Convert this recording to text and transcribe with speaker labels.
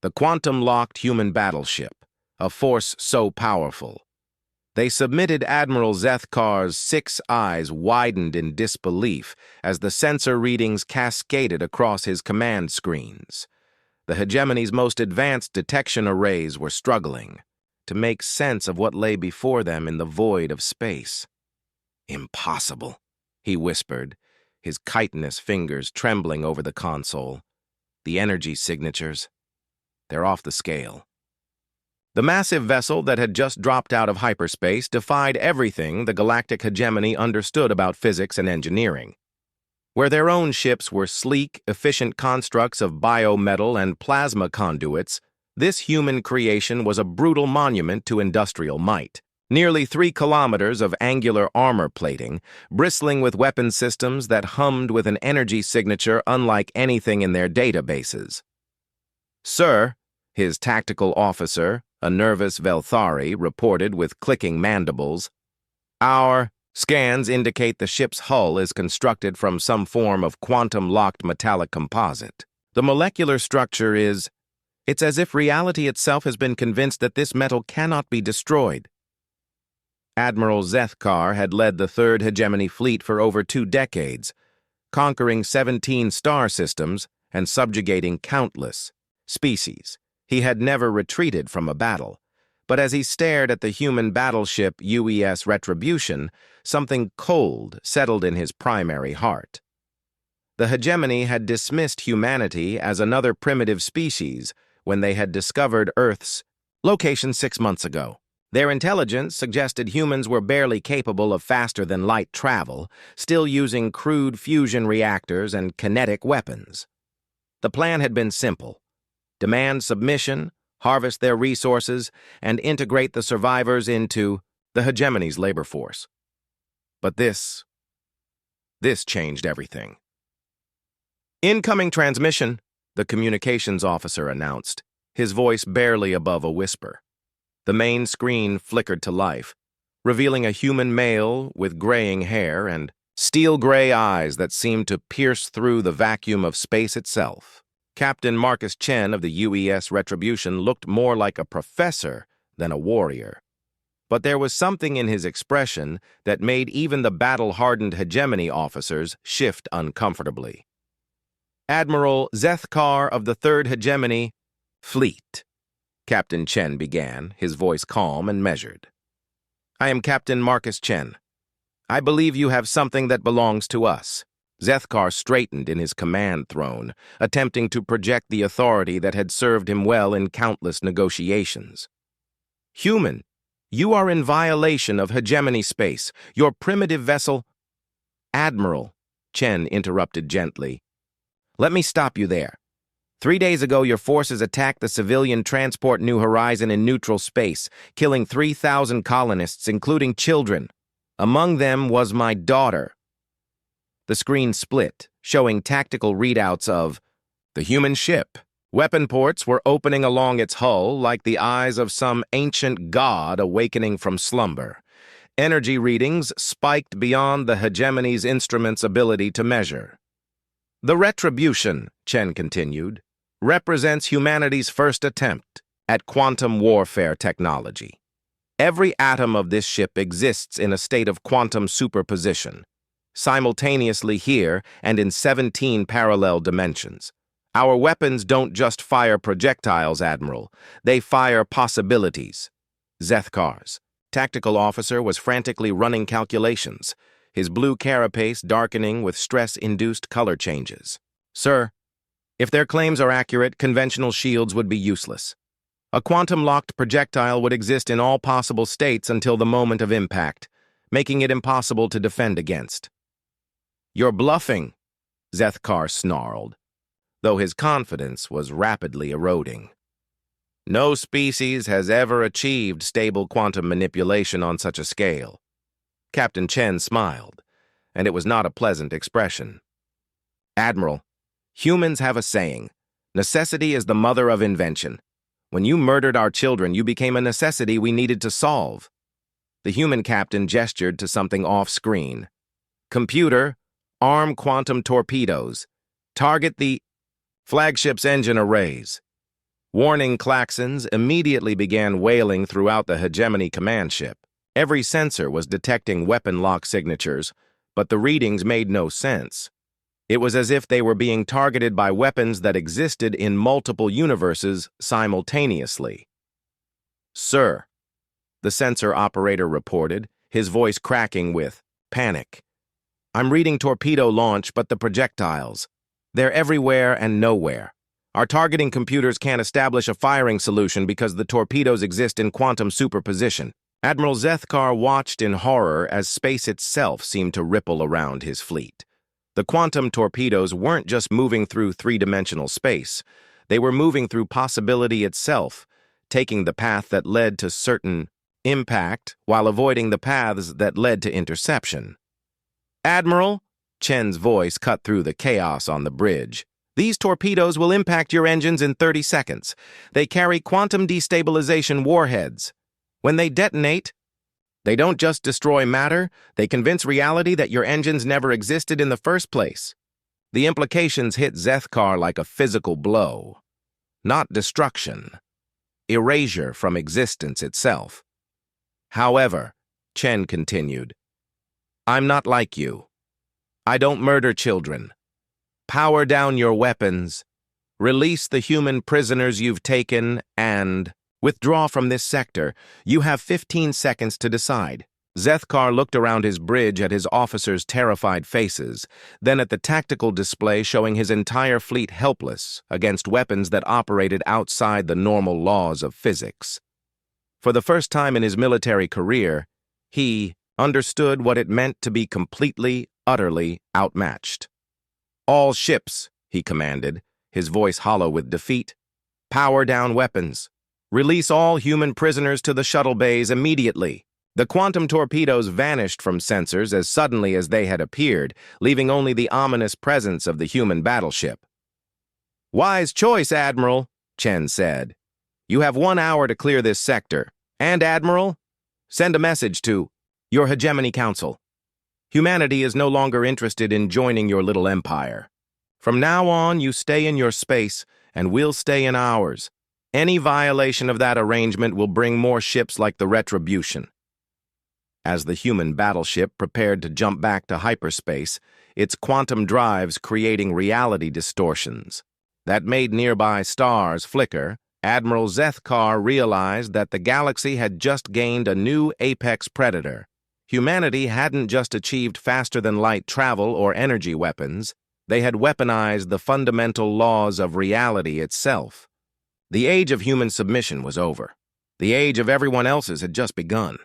Speaker 1: the quantum-locked human battleship, a force so powerful. They submitted Admiral Zethkar's 6 eyes widened in disbelief as the sensor readings cascaded across his command screens. The hegemony's most advanced detection arrays were struggling to make sense of what lay before them in the void of space. "Impossible," he whispered, his chitinous fingers trembling over the console. "The energy signatures, they're off the scale." The massive vessel that had just dropped out of hyperspace defied everything the galactic hegemony understood about physics and engineering. Where their own ships were sleek, efficient constructs of biometal and plasma conduits, this human creation was a brutal monument to industrial might. Nearly 3 kilometers of angular armor plating, bristling with weapon systems that hummed with an energy signature unlike anything in their databases. "Sir," his tactical officer, a nervous Velthari, reported with clicking mandibles, "Our scans indicate the ship's hull is constructed from some form of quantum-locked metallic composite. The molecular structure it's as if reality itself has been convinced that this metal cannot be destroyed." Admiral Zethkar had led the Third Hegemony Fleet for over 2 decades, conquering 17 star systems and subjugating countless species. He had never retreated from a battle, but as he stared at the human battleship UES Retribution, something cold settled in his primary heart. The hegemony had dismissed humanity as another primitive species when they had discovered Earth's location 6 months ago. Their intelligence suggested humans were barely capable of faster-than-light travel, still using crude fusion reactors and kinetic weapons. The plan had been simple: demand submission, harvest their resources, and integrate the survivors into the hegemony's labor force. But this changed everything. "Incoming transmission," the communications officer announced, his voice barely above a whisper. The main screen flickered to life, revealing a human male with graying hair and steel-gray eyes that seemed to pierce through the vacuum of space itself. Captain Marcus Chen of the UES Retribution looked more like a professor than a warrior. But there was something in his expression that made even the battle-hardened hegemony officers shift uncomfortably. "Admiral Zethkar of the Third Hegemony Fleet," Captain Chen began, his voice calm and measured. "I am Captain Marcus Chen. I believe you have something that belongs to us." Zethkar straightened in his command throne, attempting to project the authority that had served him well in countless negotiations. "Human, you are in violation of hegemony space. Your primitive vessel—" "Admiral," Chen interrupted gently, "let me stop you there. 3 days ago, your forces attacked the civilian transport New Horizon in neutral space, killing 3,000 colonists, including children. Among them was my daughter." The screen split, showing tactical readouts of the human ship. Weapon ports were opening along its hull like the eyes of some ancient god awakening from slumber. Energy readings spiked beyond the hegemony's instrument's ability to measure. "The Retribution," Chen continued, "represents humanity's first attempt at quantum warfare technology. Every atom of this ship exists in a state of quantum superposition, simultaneously here and in 17 parallel dimensions. Our weapons don't just fire projectiles, Admiral. They fire possibilities." Zethkar's tactical officer was frantically running calculations, his blue carapace darkening with stress-induced color changes. "Sir, if their claims are accurate, conventional shields would be useless. A quantum-locked projectile would exist in all possible states until the moment of impact, making it impossible to defend against." "You're bluffing," Zethkar snarled, though his confidence was rapidly eroding. "No species has ever achieved stable quantum manipulation on such a scale." Captain Chen smiled, and it was not a pleasant expression. "Admiral, humans have a saying, necessity is the mother of invention. When you murdered our children, you became a necessity we needed to solve." The human captain gestured to something off-screen. "Computer, arm quantum torpedoes. Target the flagship's engine arrays." Warning klaxons immediately began wailing throughout the hegemony command ship. Every sensor was detecting weapon lock signatures, but the readings made no sense. It was as if they were being targeted by weapons that existed in multiple universes simultaneously. "Sir," the sensor operator reported, his voice cracking with panic. "I'm reading torpedo launch, but the projectiles. They're everywhere and nowhere. Our targeting computers can't establish a firing solution because the torpedoes exist in quantum superposition." Admiral Zethkar watched in horror as space itself seemed to ripple around his fleet. The quantum torpedoes weren't just moving through three-dimensional space. They were moving through possibility itself, taking the path that led to certain impact while avoiding the paths that led to interception. "Admiral," Chen's voice cut through the chaos on the bridge, "these torpedoes will impact your engines in 30 seconds. They carry quantum destabilization warheads. When they detonate, they don't just destroy matter, they convince reality that your engines never existed in the first place." The implications hit Zethkar like a physical blow. Not destruction. Erasure from existence itself. "However," Chen continued, "I'm not like you. I don't murder children. Power down your weapons, release the human prisoners you've taken, and withdraw from this sector. You have 15 seconds to decide." Zethkar looked around his bridge at his officers' terrified faces, then at the tactical display showing his entire fleet helpless against weapons that operated outside the normal laws of physics. For the first time in his military career, he understood what it meant to be completely, utterly outmatched. "All ships," he commanded, his voice hollow with defeat. "Power down weapons. Release all human prisoners to the shuttle bays immediately." The quantum torpedoes vanished from sensors as suddenly as they had appeared, leaving only the ominous presence of the human battleship. "Wise choice, Admiral," Chen said. "You have 1 hour to clear this sector. And, Admiral, send a message to your Hegemony Council. Humanity is no longer interested in joining your little empire. From now on, you stay in your space, and we'll stay in ours. Any violation of that arrangement will bring more ships like the Retribution." As the human battleship prepared to jump back to hyperspace, its quantum drives creating reality distortions that made nearby stars flicker, Admiral Zethkar realized that the galaxy had just gained a new apex predator. Humanity hadn't just achieved faster-than-light travel or energy weapons, they had weaponized the fundamental laws of reality itself. The age of human submission was over. The age of everyone else's had just begun.